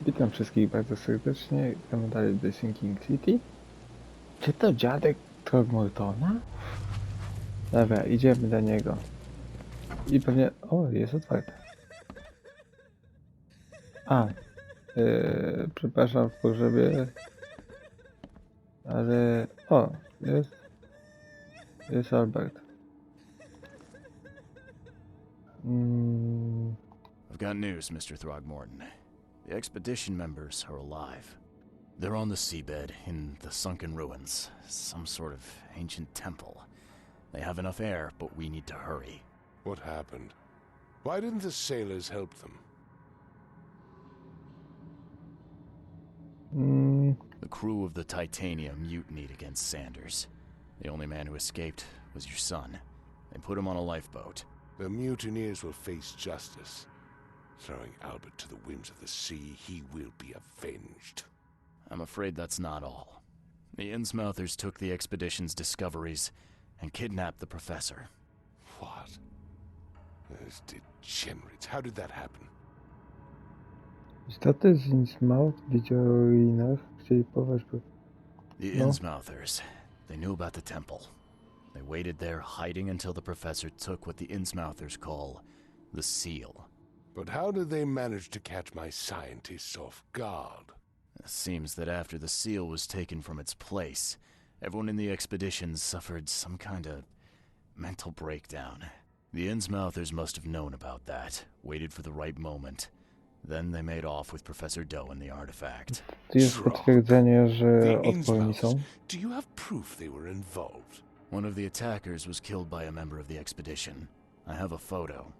Witam wszystkich bardzo serdecznie. Gramy dalej The Sinking City. Czy to dziadek Trogmortona? Dobra, idziemy do niego. I pewnie... O, jest otwarte. A, przepraszam w pogrzebie, ale... O, jest Albert. I've got news, Mr. Throgmorton. The expedition members are alive. They're on the seabed, in the sunken ruins. Some sort of ancient temple. They have enough air, but we need to hurry. What happened? Why didn't the sailors help them? The crew of the Titanium mutinied against Sanders. The only man who escaped was your son. They put him on a lifeboat. The mutineers will face justice. Throwing Albert to the whims of the sea, he will be avenged. I'm afraid that's not all. The Innsmouthers took the expedition's discoveries and kidnapped the professor. What? Those degenerates. How did that happen? Istoty z Innsmouth wiedział o ruinach. Chcieli porwać... The Innsmouthers. They knew about the temple. They waited there, hiding until the professor took what the Innsmouthers call the seal. But how did they manage to catch my scientists off guard? It seems that after the seal was taken from its place, everyone in the expedition suffered some kind of mental breakdown. The Innsmouthers must have known about that, waited for the right moment. Then they made off with Professor Doe and the artifact. Tu jest potwierdzenie, że The odporni są. Innsmouths. Do you have proof they were involved? One of the attackers was killed by a member of the expedition. I have a photo.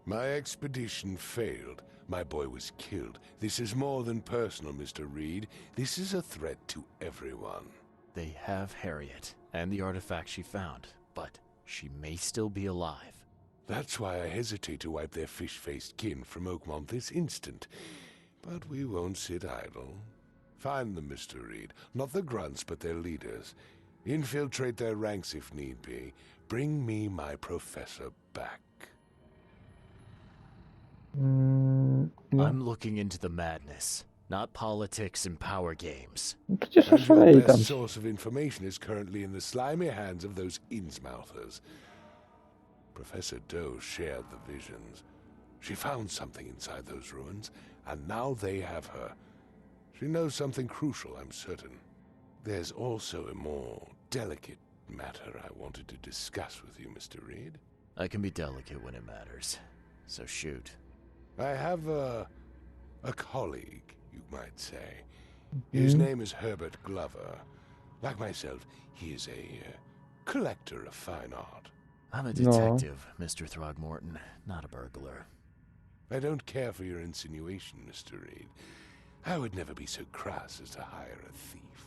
My expedition failed. My boy was killed. This is more than personal, Mr. Reed. This is a threat to everyone. They have Harriet and the artifact she found, but she may still be alive. That's why I hesitate to wipe their fish-faced kin from Oakmont this instant. But we won't sit idle. Find them, Mr. Reed. Not the grunts, but their leaders. Infiltrate their ranks if need be. Bring me my professor back. No. I'm looking into the madness, not politics and power games. Przecież And your oszaleli tam. best source of information is currently in the slimy hands of those Innsmouthers. Professor Doe shared the visions. She found something inside those ruins, and now they have her. She knows something crucial, I'm certain. There's also a more delicate matter I wanted to discuss with you, Mr. Reed. I can be delicate when it matters, so shoot. I have a colleague, you might say. His name is Herbert Glover. Like myself, he is a collector of fine art. I'm a detective, Mr. Throgmorton, not a burglar. I don't care for your insinuation, Mr. Reed. I would never be so crass as to hire a thief.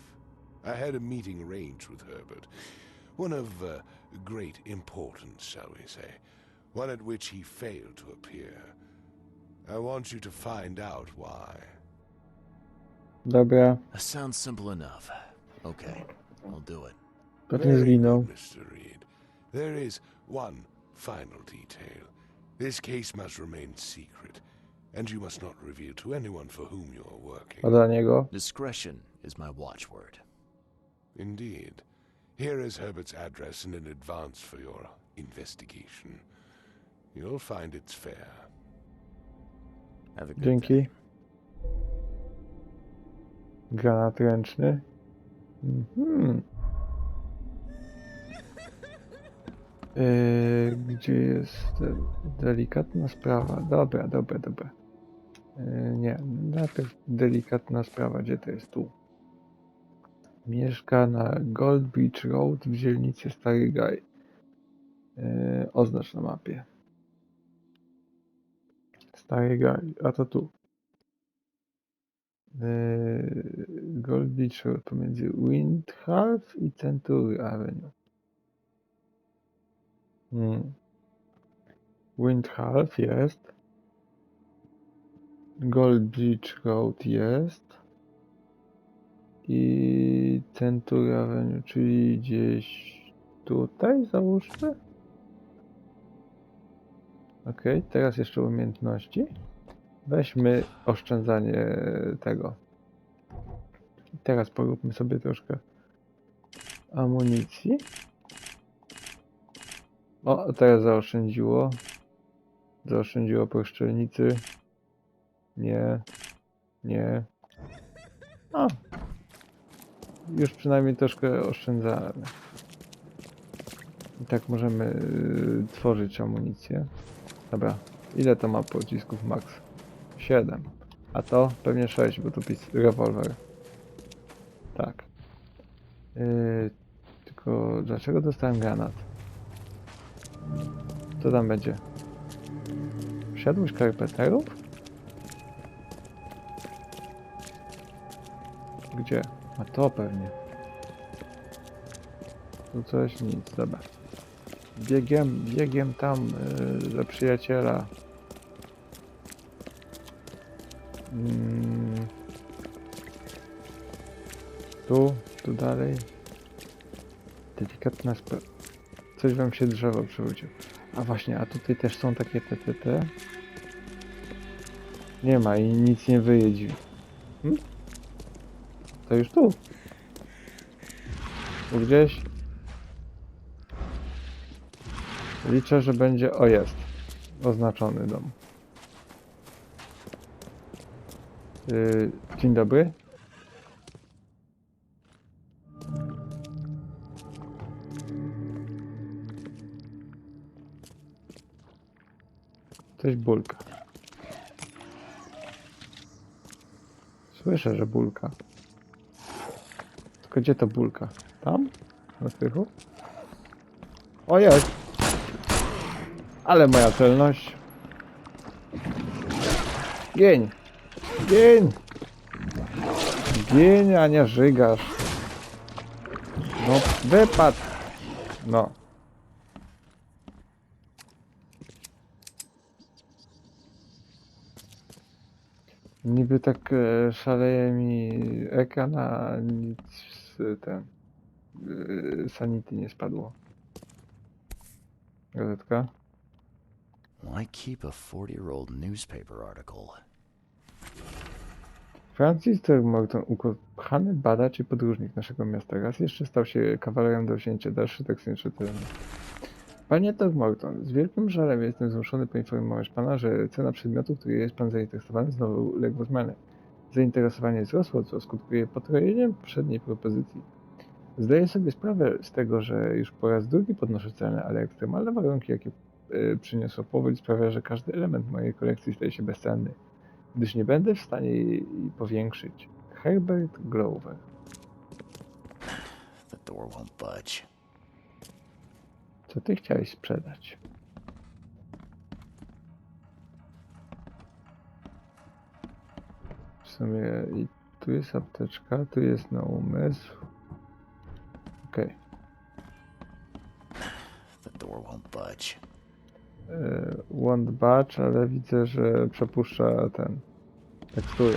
I had a meeting arranged with Herbert. One of great importance, shall we say. One at which he failed to appear. I want you to find out why. Dobra, That sounds simple enough. Okay, I'll do it. pewnie Very zginął. good, Mr. Reed. There is one final detail. This case must remain secret, and you must not reveal to anyone for whom you are working. A dla niego? Discretion is my watchword. Indeed. Here is Herbert's address and an advance for your investigation. You'll find it's fair. Have a good Dzięki. day. Granat ręczny. Gdzie jest delikatna sprawa? Dobra. Nie, najpierw delikatna sprawa. Gdzie to jest? Tu. Mieszka na Goldbridge Road w dzielnicy Stary Gaj. Oznacz na mapie. Stary Gaj, a to tu. Goldbridge Road pomiędzy Windhalf i Century Avenue. Windhalf jest. Goldbridge Road jest. I Century Avenue, czyli gdzieś tutaj załóżmy. Ok, teraz jeszcze umiejętności. Weźmy oszczędzanie tego. I teraz poróbmy sobie troszkę amunicji. O, teraz zaoszczędziło. Zaoszczędziło po szczelnicy. Nie. Nie. O. Już przynajmniej troszkę oszczędzamy. I tak możemy tworzyć amunicję. Dobra. Ile to ma pocisków max? 7. A to pewnie 6, bo to rewolwer. Tak. Tylko dlaczego dostałem granat? Co tam będzie? Wsiadłość karpeterów? Gdzie? A to pewnie. Tu coś, nic, dobra. Biegiem tam do przyjaciela. Tu dalej. Delikatna sprawa. Coś wam się drzewo przywróciło. A właśnie, a tutaj też są takie te. Nie ma i nic nie wyjedzi. To już tu. Tu gdzieś. Liczę, że będzie... O, jest. Oznaczony dom. Dzień dobry. Coś bulka. Słyszę, że bulka. Tylko gdzie to bulka? Tam? Na strychu? O, jest! Ale moja celność. Gień! Gień! Gień, a nie żygasz. No, wypadł! No. Niby tak szaleje mi ekran, a nic z ten sanity nie spadło. Gazetka. Why keep a 40-year-old newspaper article? Francis Morton, ukochany badacz i podróżnik naszego miasta, raz jeszcze stał się kawalerem do wzięcia. Dalszy tekst nie czytelny. Panie Morton, z wielkim żalem jestem zmuszony poinformować pana, że cena przedmiotu, który jest pan zainteresowany, znowu uległa zmianie. Zainteresowanie wzrosło, co skutkuje potrojeniem poprzedniej propozycji. Zdaję sobie sprawę z tego, że już po raz drugi podnoszę cenę, ale ekstremalne warunki, jakie przyniosła powódź, sprawia, że każdy element mojej kolekcji staje się bezcenny, gdyż nie będę w stanie jej powiększyć. Herbert Glover. The door won't budge. Co ty chciałeś sprzedać? W sumie i tu jest apteczka, tu jest na umysł. Okej. The door won't budge. Won't budge, ale widzę, że przepuszcza ten tekstury.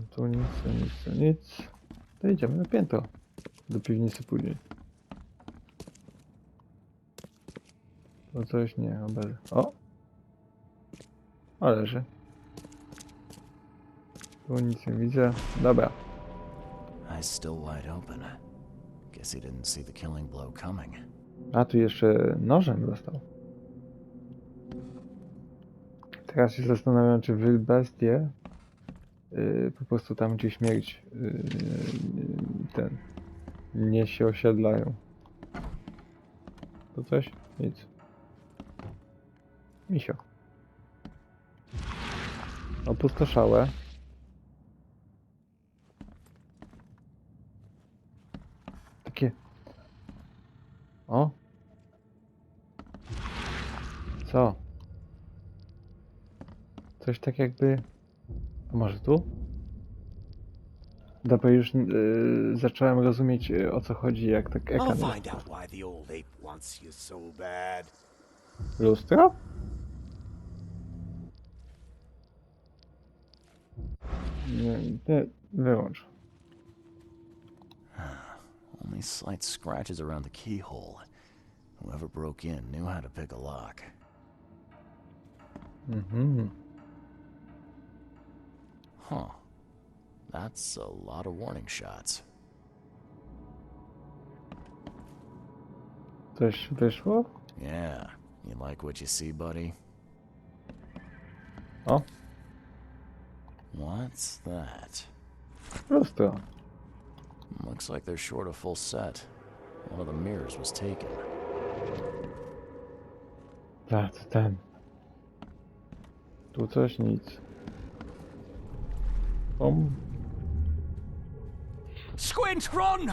Tu nic. To idziemy na piętro. Do piwnicy później. To coś nie, obezy. O! O, leży. Tu nic nie widzę. Dobra. Eyes still wide open. Guess he didn't see the killing blow coming. A tu jeszcze nożem dostał. Teraz się zastanawiam, czy bestie po prostu tam, gdzie śmierć nie się osiedlają. To coś? Nic. Misio. Opustoszałe. Takie... O! Co? Coś tak jakby... A może tu? Dobra, już zacząłem rozumieć, o co chodzi, jak tak I'll ekran... find out why the old ape wants you so bad. Lustro? Nie, wyłącz. Only slight scratches around the keyhole. Whoever broke in knew how to pick a lock. Mhm. Huh. That's a lot of warning shots. Coś wyszło? Yeah. You like what you see, buddy? O, What's that? lustro. Looks like they're short a full set. One of the mirrors was taken. Tak, to ten. Tu coś, nic. Squint, run!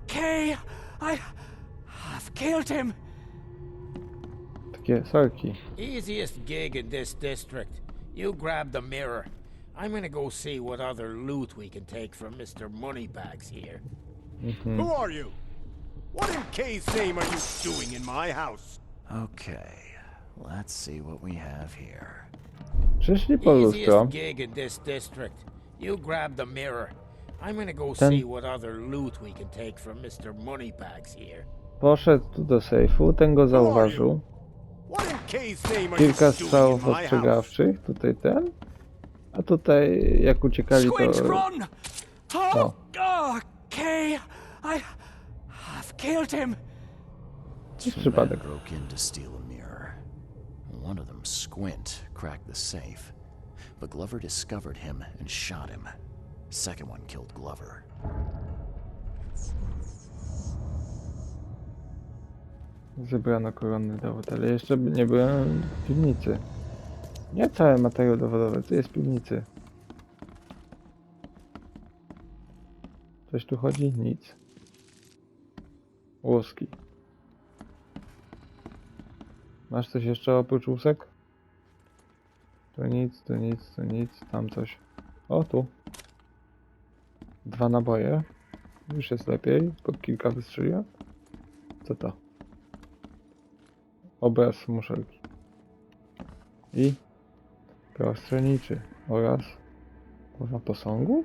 Okay, I've killed him. Takie sorki. Easiest gig in this district. You grab the mirror. I'm gonna go see what other loot we can take from Mr. Moneybags here. Who are you? What in K's name are you doing in my house? Okay, let's see what we have here. Przyszli po lustro. Easiest gig in this district. You grab the mirror. I'm gonna go see what other loot we can take from Mr. Moneybags here. Poszedł tu do sejfu, ten go zauważył. What in K's name are you Kilka doing strzałów in my house? ostrzegawczych, tutaj ten. A tutaj jak uciekali Squint, to... run! O, Okay, I've killed him. jest Two przypadek. men broke in to steal a mirror. One of them, Squint, cracked the safe, but Glover discovered him and shot him. Second one killed Glover. Zebrano koronny dowód, ale jeszcze nie byłem w piwnicy. Nie cały materiał dowodowy, to jest w piwnicy. Coś tu chodzi? Nic. Łuski. Masz coś jeszcze oprócz łusek? To nic, to nic, to nic, tam coś. O, tu. 2 naboje. Już jest lepiej, po kilka wystrzeliłem. Co to? Obraz muszelki. I prawo strzelniczy oraz głowa posągu?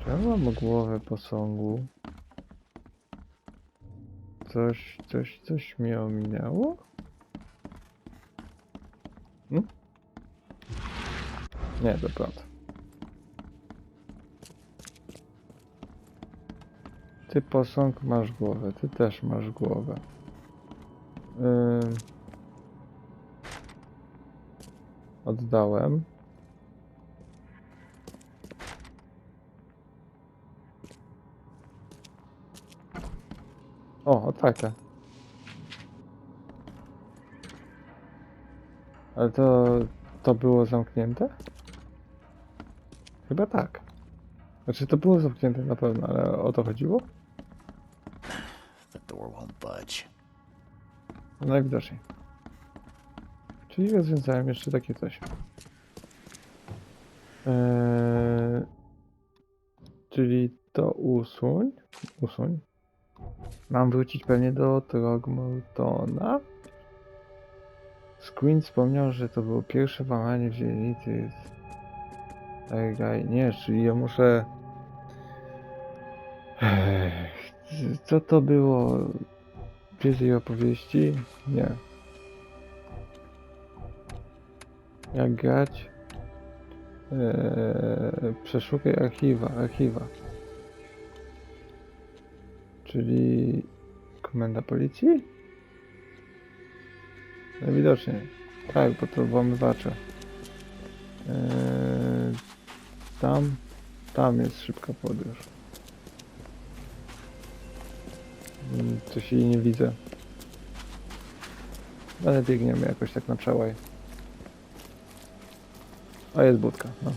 Czemu mam głowę posągu? Coś mnie ominęło? Nie, to prawda. Ty posąg masz głowę, ty też masz głowę. Oddałem. O, otwarte. Ale to było zamknięte? Chyba tak. Znaczy to było zamknięte na pewno, ale o to chodziło? The door won't budge. No najwidoczniej. Czyli rozwiązałem jeszcze takie coś. Czyli to usuń. Usuń. Mam wrócić pewnie do Trogmortona. Squint wspomniał, że to było pierwsze włamanie w dzielnicy. Nie, czyli ja muszę... Co to było? Więcej opowieści? Nie. Jak grać? Przeszukaj archiwa. Czyli komenda policji? Najwidoczniej. Tak, bo to włamywacze. Tam jest szybka podróż. Coś jej nie widzę. Ale biegniemy jakoś tak na przełaj. O, jest budka, no.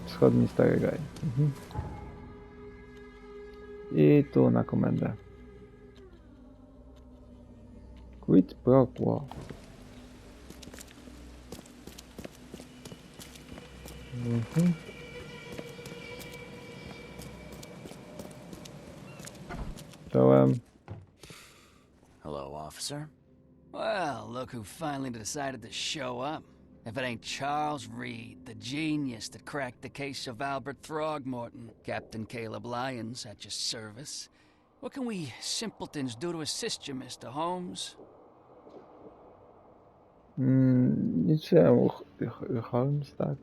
Wschodni stary raj. I tu na komendę. Quid pro quo. Czołem. Hello, officer. Well, look who finally decided to show up. If it ain't Charles Reed, the genius that cracked the case of Albert Throgmorton, Captain Caleb Lyons at your service. What can we simpletons do to assist you, Mr. Holmes? Niczemu, Holmes, tak.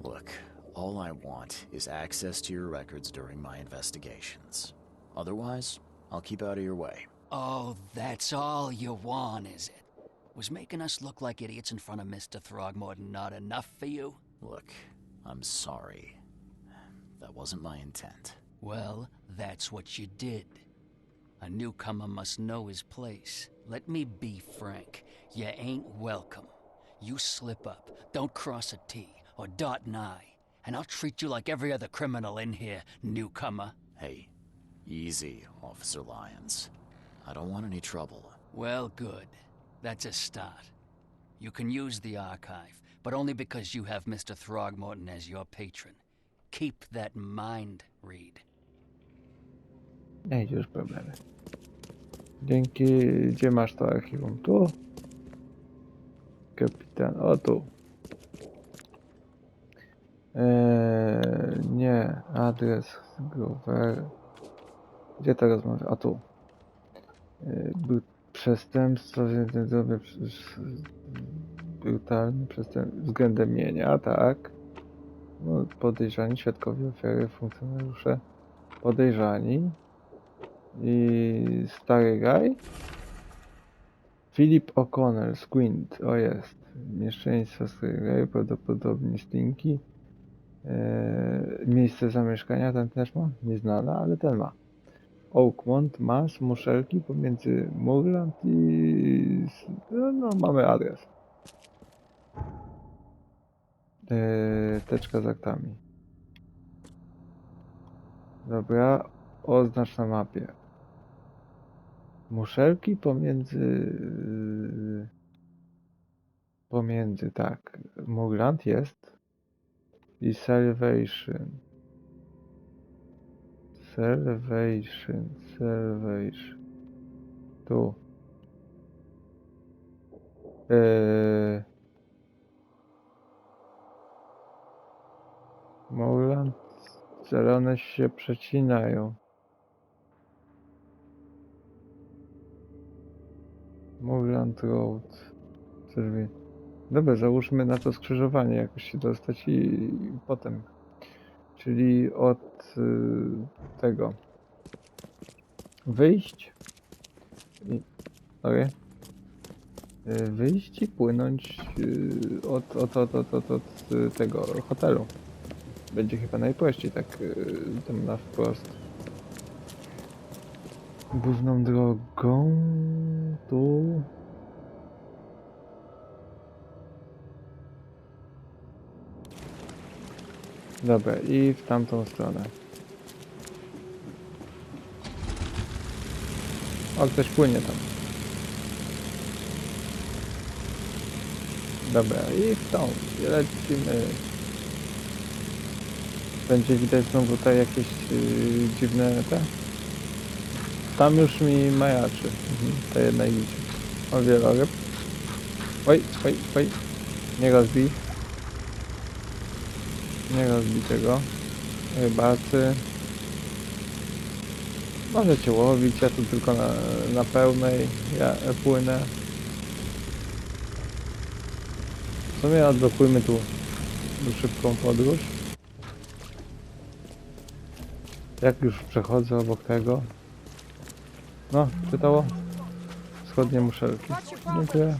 Look, all I want is access to your records during my investigations. Otherwise, I'll keep out of your way. Oh, that's all you want, is it? Was making us look like idiots in front of Mr. Throgmorton not enough for you? Look, I'm sorry. That wasn't my intent. Well, that's what you did. A newcomer must know his place. Let me be frank. You ain't welcome. You slip up, don't cross a T or dot an I, and I'll treat you like every other criminal in here, newcomer. Hey, easy, Officer Lyons. I don't want any trouble. Well, good. That's a start. You can use the archive, but only because you have Mr. Throgmorton as your patron. Keep that in mind, Reed. Nie, już problemy. Dzięki. Gdzie masz to archiwum? Tu? Kapitan. O, tu. Nie. Adres. Grover. Gdzie ta rozmowa? A tu. Był przestępstwo brutalne przestępstwo względem mienia, tak. No, podejrzani, świadkowie ofiary, funkcjonariusze podejrzani. I stary gaj. Philip O'Connell, Squint, o jest. Mieszczeństwo stary gaj, prawdopodobnie Stinky. Miejsce zamieszkania ten też ma? Nieznane, ale ten ma. Oakmont ma muszelki pomiędzy Moorland i... No, mamy adres. Teczka z aktami. Dobra, oznacz na mapie. Muszelki pomiędzy, tak. Moorland jest. I Salvation. Tu. Moorland, zielone się przecinają. Moorland Road. Dobra, załóżmy na to skrzyżowanie, jakoś się dostać i potem. Czyli od tego. Wyjść. Okay. Wyjść i płynąć od tego hotelu. Będzie chyba najprościej, tak tam na wprost. Główną drogą tu. Dobra, i w tamtą stronę. O, ktoś płynie tam. Dobra, i w tą. I lecimy. Będzie widać znowu tutaj jakieś dziwne te. Tam już mi majaczy. Ta jedna idzie. O, wieloryb. Oj. Nie rozbij. Nie rozbij tego. Rybacy. Możecie łowić, ja tu tylko na pełnej. Ja płynę. W sumie odblokujmy tu szybką podróż. Jak już przechodzę obok tego. No, czytało? Wschodnie muszelki. Dziękuję.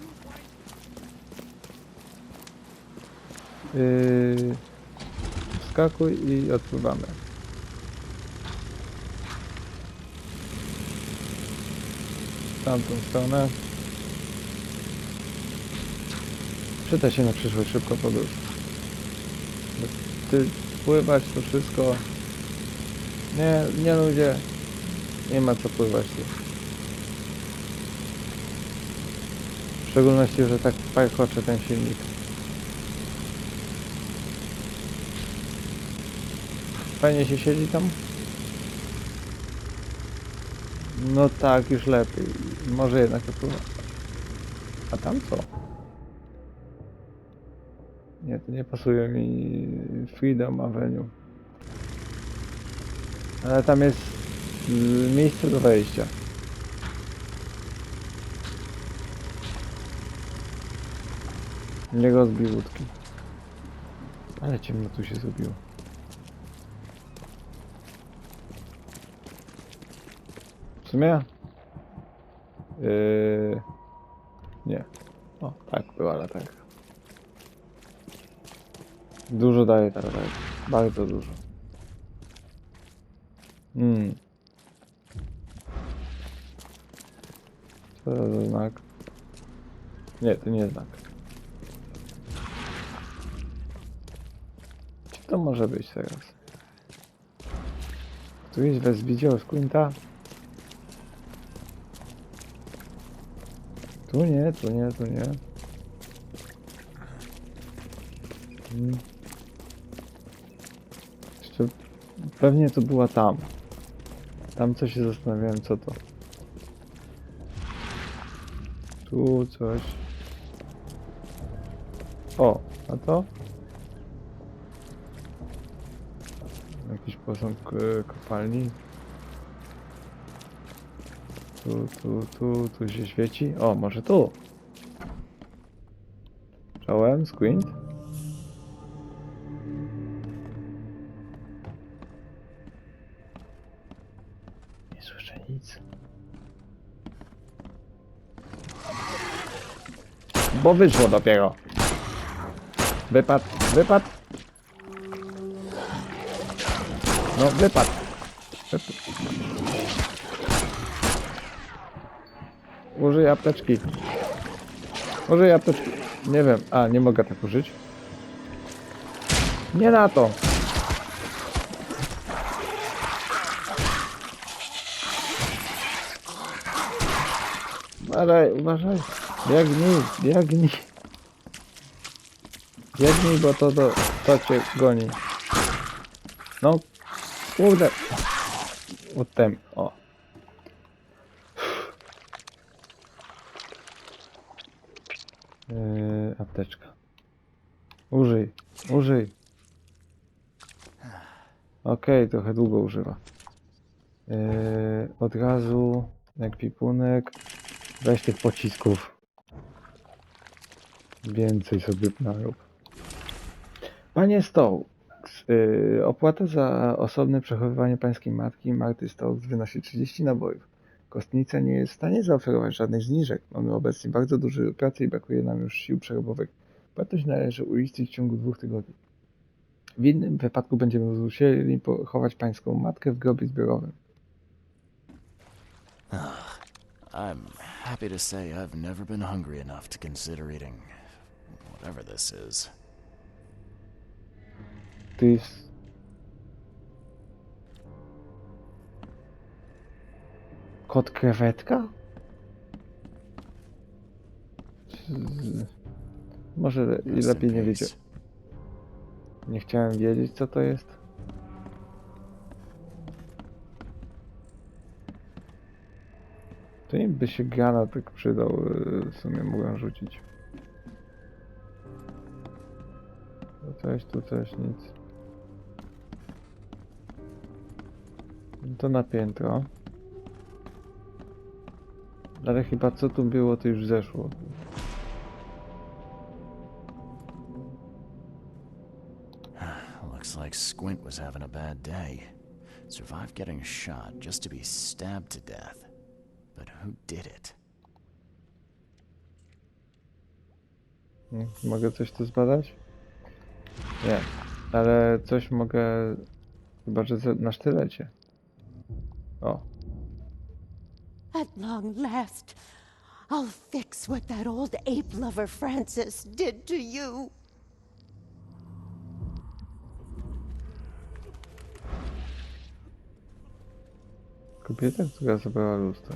Wskakuj i odpływamy. W tamtą stronę. Przyda się na przyszłość szybko podróż. Ty pływać to wszystko. Nie ludzie. Nie ma co pływać tu. W szczególności, że tak pajkocze ten silnik. Fajnie się siedzi tam? No tak, już lepiej. Może jednak to pływa. A tam co? Nie, to nie pasuje mi Freedom Avenue. Ale tam jest miejsce do wejścia. Nie rozbij łódki. Ale ciemno tu się zrobiło. W sumie? Nie. O, tak, była latarka. Dużo daje ta latarka. Bardzo dużo. Co to za znak? Nie, to nie jest znak. Co to może być teraz? Któryś was widział z Quinta? Tu nie, tu nie, tu nie. Jeszcze pewnie to była tam. Tam coś się zastanawiałem, co to. Tu coś. O, a to? Jakiś posąg kopalni. Tu się świeci. O, może tu? Czołem, Squint? Nie słyszę nic. Bo wyszło dopiero. Wypadł, wypadł. No, wypadł. Użyj apteczki. Użyj apteczki. Nie wiem. A, nie mogę tak użyć. Nie na to. Uważaj, uważaj. Biegnij, biegnij. Biegnij, bo to cię goni. No, kurde. Utem, o. Apteczka. Użyj, użyj. Okej, trochę długo używa. Od razu, jak pipunek, weź tych pocisków. Więcej sobie narób. Panie Stokes, opłata za osobne przechowywanie pańskiej matki Marty Stokes wynosi 30 nabojów. Kostnica nie jest w stanie zaoferować żadnych zniżek. Mamy obecnie bardzo dużo pracy i brakuje nam już sił przerobowych. Płatność należy uiścić w ciągu 2 tygodni. W innym wypadku będziemy musieli pochować pańską matkę w grobie zbiorowym. I'm happy to say I've never been hungry enough to consider eating whatever this is. This. Kot krewetka? Może Rest lepiej in nie peace. wiedzieć. Nie chciałem wiedzieć, co to jest. To im by się granat przydał, w sumie mogłem rzucić. Tu coś, nic. To na piętro. Ale chyba co tu było, to już zeszło. Looks like Squint was having a bad day. Survived getting shot just to be stabbed to death. But who did it? Mogę coś tu zbadać? Nie. Ale coś mogę... Chyba, że na sztylecie. O. At long last, I'll fix what that old ape lover Francis did to you. Kobieta, która zabrała lustro.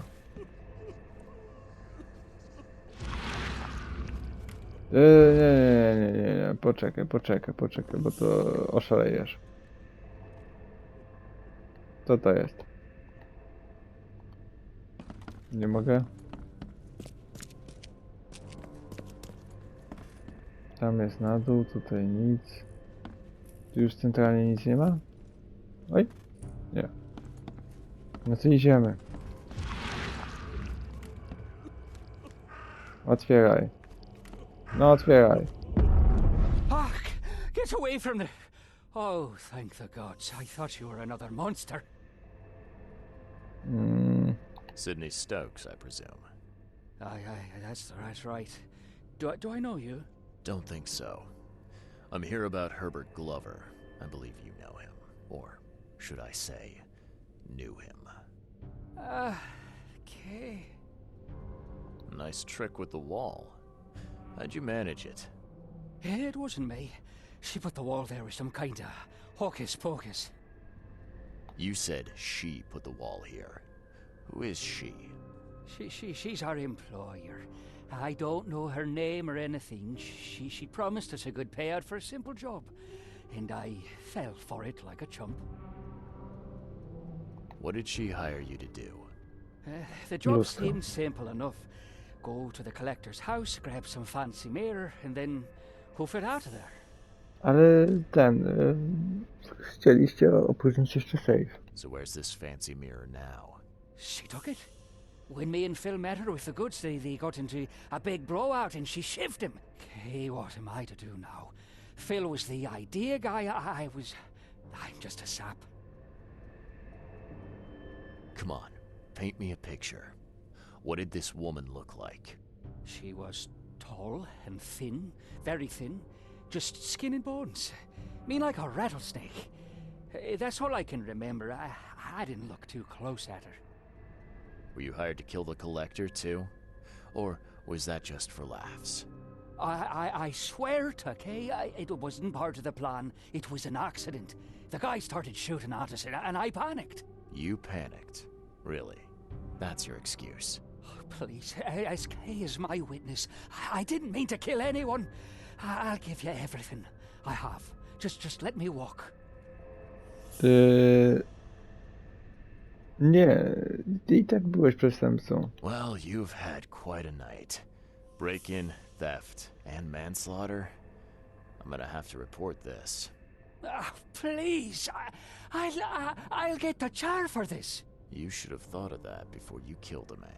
Nie. Poczekaj, bo to oszalejesz. Co to jest? Nie mogę? Tam jest na dół, tutaj nic. Tu już centralnie nic nie ma? Oj, nie. No to idziemy. Otwieraj. No otwieraj. Fuck! Get away from the... Oh, thank the gods. I thought you were another monster. Sydney Stokes, I presume. Aye, that's right. Do I know you? Don't think so. I'm here about Herbert Glover. I believe you know him. Or should I say, knew him. Okay. Nice trick with the wall. How'd you manage it? It wasn't me. She put the wall there with some kind of hocus pocus. You said she put the wall here. Who is she? She's our employer. I don't know her name or anything. She promised us a good payout for a simple job. And I fell for it like a chump. What did she hire you to do? The job Lustro. seemed simple enough. Go to the collector's house, grab some fancy mirror, and then hoof it out of there. Ale chcieliście opróżnić jeszcze safe. So where's this fancy mirror now? She took it. When me and Phil met her with the goods, they got into a big blowout and she shivved him. Okay, what am I to do now? Phil was the idea guy, I'm just a sap. Come on, paint me a picture. What did this woman look like? She was tall and thin, very thin, just skin and bones. Mean like a rattlesnake. That's all I can remember. I didn't look too close at her. Were you hired to kill the collector too? Or was that just for laughs? I swear to Kay, it wasn't part of the plan. It was an accident. The guy started shooting at us and I panicked. You panicked? Really? That's your excuse? Oh, please, as Kay is my witness, I didn't mean to kill anyone. I'll give you everything. I have. Just let me walk. Nie, ty i tak byłeś przestępcą. Well, you've had quite a night. Break-in, theft, and manslaughter? I'm gonna have to report this. Please, I'll get the char for this. You should have thought of that before you killed a man.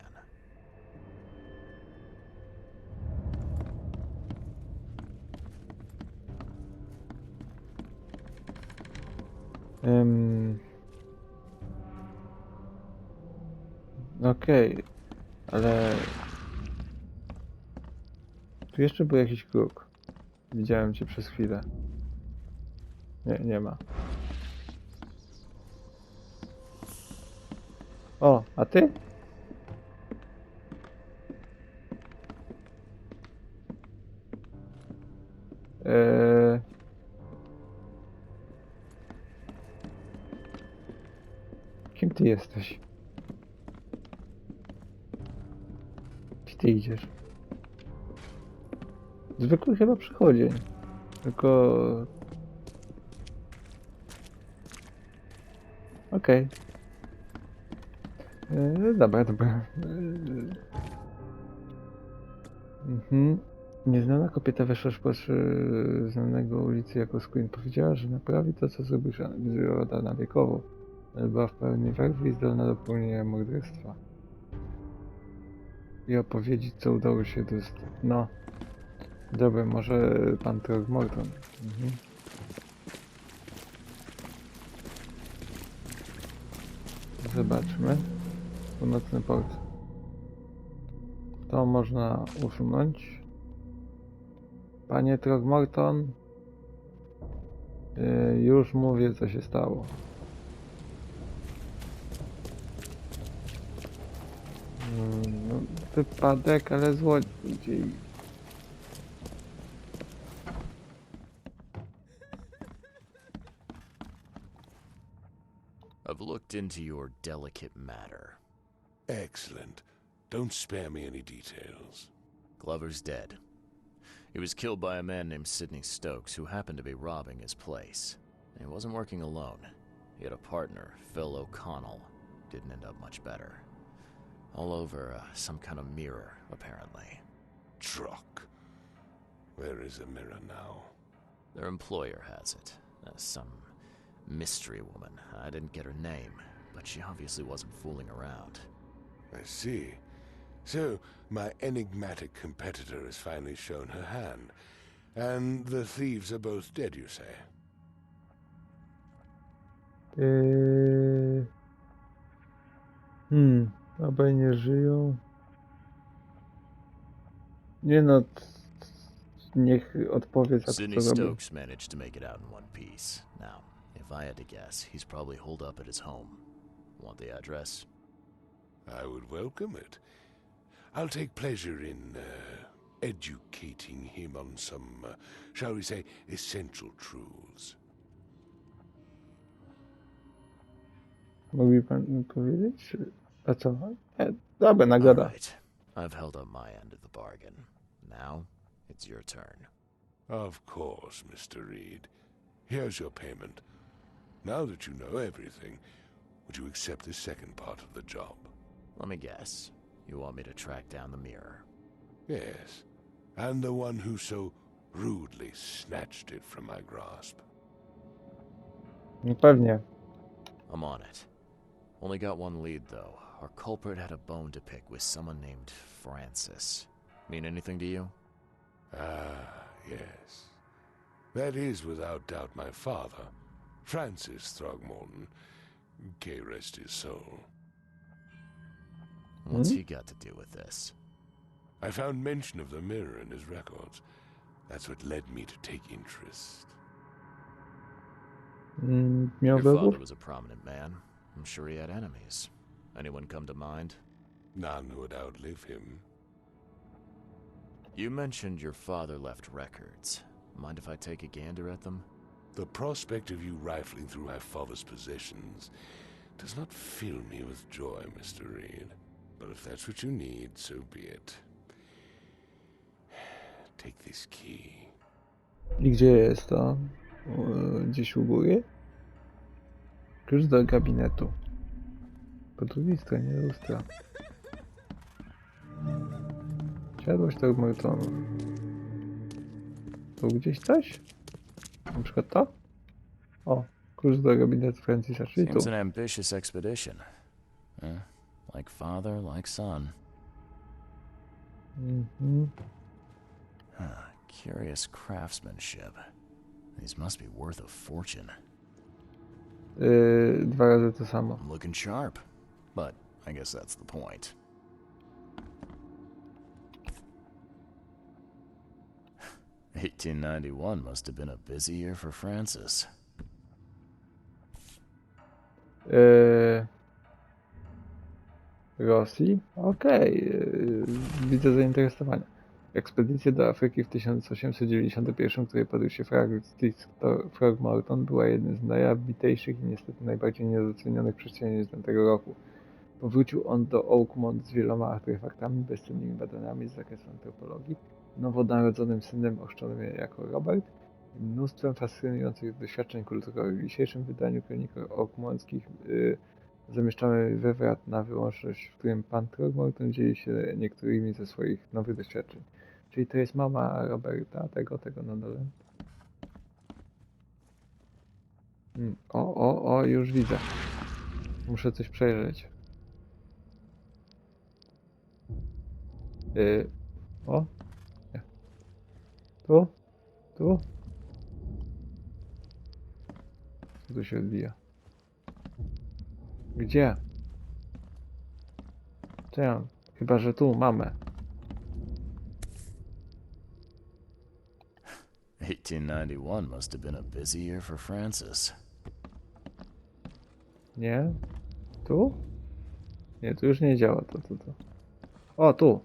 Okej, ale... Tu jeszcze był jakiś kruk. Widziałem cię przez chwilę. Nie ma. O, a ty? Kim ty jesteś? Gdzie ty idziesz? Zwykły chyba przychodzień. Tylko... Okej. Dobra. Nieznana kobieta weszła po znanego ulicy jako Queen. Powiedziała, że naprawi to, co zrobisz, analizuje na wiekowo. Ale była w pełni werwy i zdolna do pełnienia morderstwa. I opowiedzieć, co udało się do... No. Dobra, może pan Trogmorton. Zobaczmy. Północny port. To można usunąć. Panie Trogmorton. Już mówię, co się stało. No, wypadek, ale złodziej. I've looked into your delicate matter. Excellent. Don't spare me any details. Glover's dead. He was killed by a man named Sydney Stokes, who happened to be robbing his place. He wasn't working alone. He had a partner, Phil O'Connell. Didn't end up much better. All over some kind of mirror, apparently. Truck. Where is the mirror now? Their employer has it. Some mystery woman. I didn't get her name, but she obviously wasn't fooling around. I see. So, my enigmatic competitor has finally shown her hand. And the thieves are both dead, you say? Obaj nie żyją. Nie no, niech odpowie za to, Sidney co robił. Stokes managed to make it out in one piece. Now, if I had to guess, he's probably holed up at his home. Want the address? I would welcome it. I'll take pleasure in educating him on some, shall we say, essential truths. Mógłby pan powiedzieć? A co? Dobra, All nagroda. right. I've held up my end of the bargain. Now, it's your turn. Of course, Mr. Reed. Here's your payment. Now that you know everything, would you accept the second part of the job? Let me guess. You want me to track down the mirror? Yes. And the one who so rudely snatched it from my grasp. No pewnie. I'm on it. Only got one lead, though. Our culprit had a bone to pick with someone named Francis. Mean anything to you? Ah, yes. That is without doubt my father, Francis Throgmorton. May rest his soul. What's he got to do with this? I found mention of the mirror in his records. That's what led me to take interest. Miał Your father wrogów? was a prominent man. I'm sure he had enemies. Anyone come to mind? None who would outlive him. You mentioned your father left records. Mind if I take a gander at them? The prospect of you rifling through my father's possessions does not fill me with joy, Mr. Reed. But if that's what you need, so be it. Take this key. I gdzie jest to? Gdzieś u góry? Klucz do gabinetu. Po drugiej stronie lustra. Siadłość Throgmortonów. Tu gdzieś coś? Na przykład to? O, klucz do gabinetu Francisa, czyli tu. Seems an ambitious expedition. Like father, like son. Curious craftsmanship. These must be worth a fortune. 2 razy to samo. I'm looking sharp, but I guess that's the point. $1891 must have been a busy year for Francis. Rosji? Okej, widzę zainteresowanie. Ekspedycja do Afryki w 1891, której podjął się Francis Throgmorton, była jednym z najambitniejszych i niestety najbardziej niedocenionych przedsięwzięć tamtego roku. Powrócił on do Oakmont z wieloma artefaktami, bezcennymi badaniami z zakresu antropologii, nowonarodzonym synem ochrzczonym jako Robert i mnóstwem fascynujących doświadczeń kulturowych. W dzisiejszym wydaniu kronik oakmonckich zamieszczamy wywrot na wyłączność, w którym pan Throgmorton dzieli się niektórymi ze swoich nowych doświadczeń. Czyli to jest mama Roberta, tego na dole. O, już widzę. Muszę coś przejrzeć. O. Nie. Tu? Co tu się odbija? Gdzie? Co ja mam? Chyba, że tu mamy. 1891 must have been a busy year for Francis. Nie? Tu? Nie, tu już nie działa to. O, tu!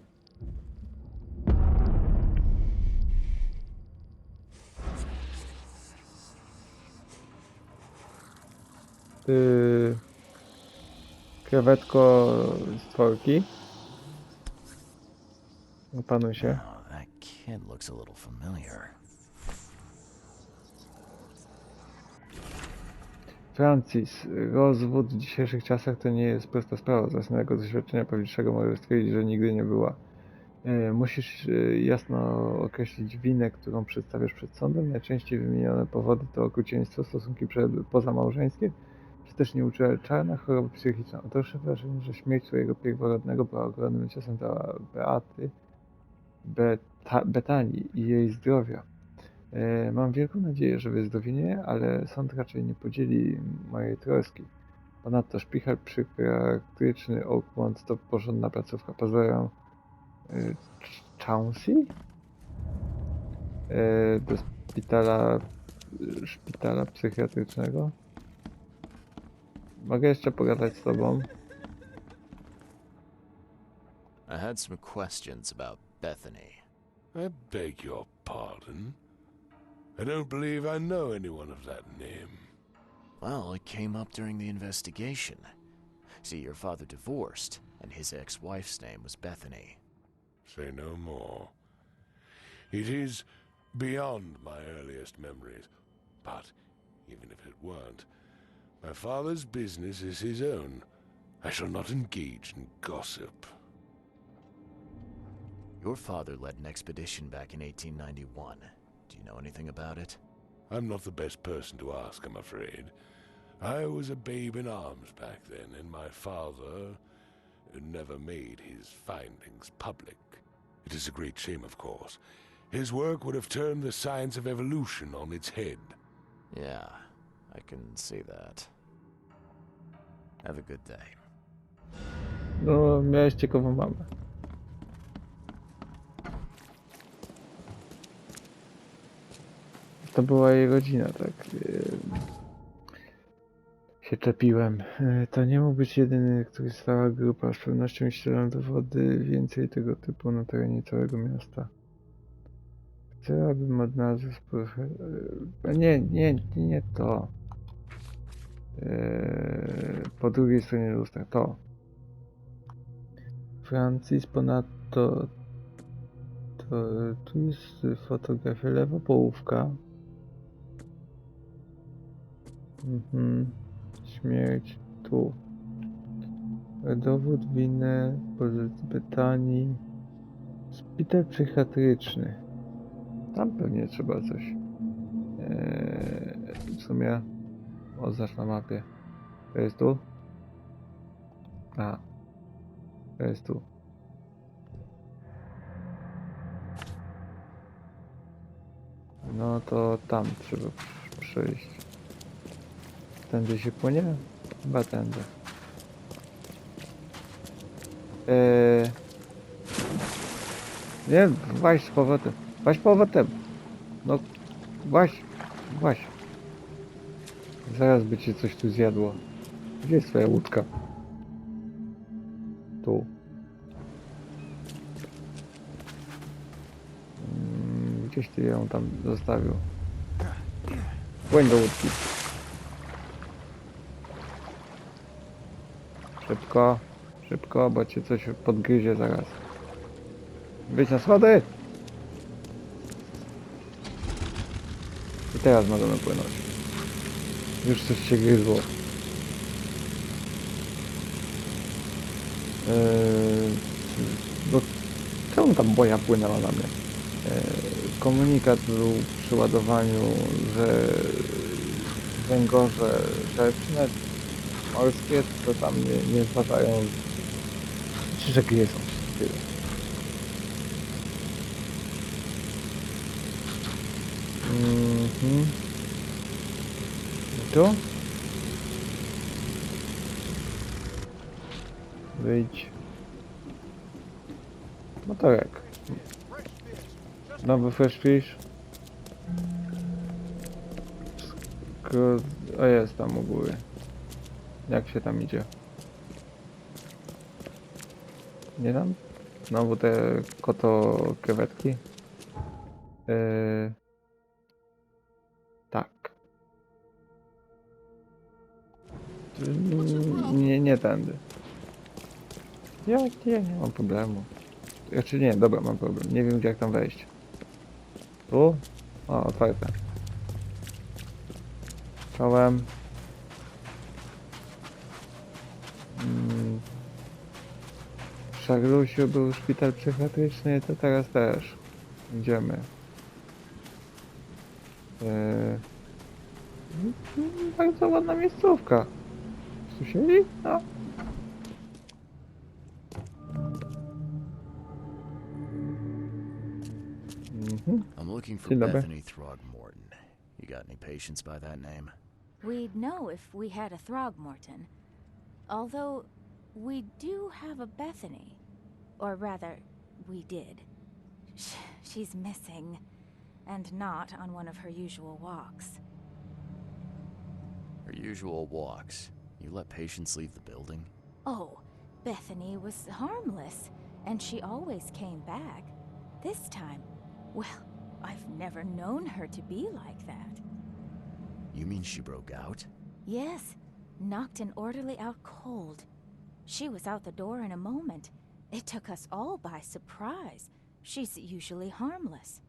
Krewetko z tworki. Opanuj się. Oh, that kid looks a little familiar. Francis, rozwód w dzisiejszych czasach to nie jest prosta sprawa. Z własnego doświadczenia prawniczego mogę stwierdzić, że nigdy nie była. Musisz jasno określić winę, którą przedstawiasz przed sądem. Najczęściej wymienione powody to okrucieństwo, stosunki pozamałżeńskie, czy też nieuczciwa czarna choroba psychiczna. Odnoszę wrażenie, że śmierć swojego pierworodnego była ogromnym ciosem dla Betanii i jej zdrowia. Mam wielką nadzieję, że wyzdrowieje, ale sąd raczej nie podzieli mojej troski. Ponadto szpichel psychiatryczny Oakmont to porządna placówka. Pozdrawiam Chauncey? Do szpitala psychiatrycznego. Mogę jeszcze pogadać z tobą? I had some questions about Bethany. I beg your pardon. I don't believe I know anyone of that name. Well, it came up during the investigation. See, your father divorced, and his ex-wife's name was Bethany. Say no more. It is beyond my earliest memories, but even if it weren't, my father's business is his own. I shall not engage in gossip. Your father led an expedition back in 1891. Do you know anything about it? I'm not the best person to ask, I'm afraid. I was a babe in arms back then, and my father never made his findings public. It is a great shame, of course. His work would have turned the science of evolution on its head. Yeah, I can see that. Have a good day. No, miałeś ciekawą mamę. To była jej rodzina, tak. Się czepiłem. To nie mógł być jedyny, który stała grupa. Z pewnością ścielam dowody więcej tego typu na terenie całego miasta. Chciałabym odnaleźć nie to. Po drugiej stronie lustra. To. Francis, ponadto tu jest fotografia, lewa połówka. Śmierć tu. Dowód winy, pozycji Betanii. Szpital psychiatryczny. Tam pewnie trzeba coś. W sumie oznacz na mapie. To jest tu? A. To jest tu. No to tam trzeba przejść. Tędy się płynie? Chyba tędy. Nie, właź z powrotem. Właź powrotem. No, właź. Zaraz by cię coś tu zjadło. Gdzie jest twoja łódka? Tu. Gdzieś ty ją tam zostawił. Płyń do łódki. Szybko, bo cię coś podgryzie zaraz. Wyjdź na schody! I teraz możemy płynąć. Już coś się gryzło. Bo czemu ta boja płynęła na mnie? Komunikat był przy ładowaniu, że węgorze rzeczne, morskie, to tam nie zważają, czy że gryzą. Tyle. Tu? Wyjdź. Motorek. Nowy fresh fish. O, jest tam u góry. Jak się tam idzie? Nie tam? Znowu te koto krewetki. Tak. Nie tędy. Ja nie mam problemu. Znaczy nie, dobra, mam problem. Nie wiem, jak tam wejść. Tu? O, otwarte. Czołem. w Szaglusiu był szpital psychiatryczny, to teraz też. Idziemy. Bardzo ładna miejscówka. Słyszeli? No. Mhm. I'm looking for Dzień dobry. Bethany Throgmorton. You got any patients by that name? We'd know if we had a Throgmorton. Although, we do have a Bethany. Or rather, we did. She's missing. And not on one of her usual walks. Her usual walks. You let patients leave the building? Oh, Bethany was harmless. And she always came back. This time, well, I've never known her to be like that. You mean she broke out? Yes, knocked an orderly out cold. She was out the door in a moment. It took us all by surprise. She's usually harmless.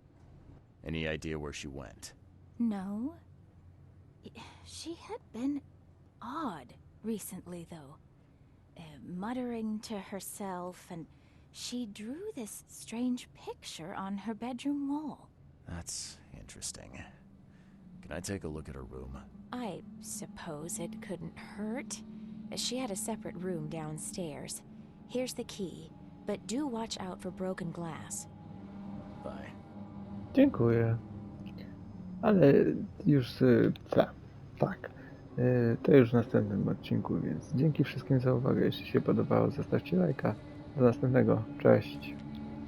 Any idea where she went? No. She had been odd recently, though. Muttering to herself, and she drew this strange picture on her bedroom wall. That's interesting. Can I take a look at her room? I suppose it couldn't hurt. She had a separate room downstairs. Here's the key, but do watch out for broken glass. Bye. Dziękuję. Ale już tak. To już w następnym odcinku, więc dzięki wszystkim za uwagę. Jeśli się podobało, zostawcie lajka. Do następnego. Cześć.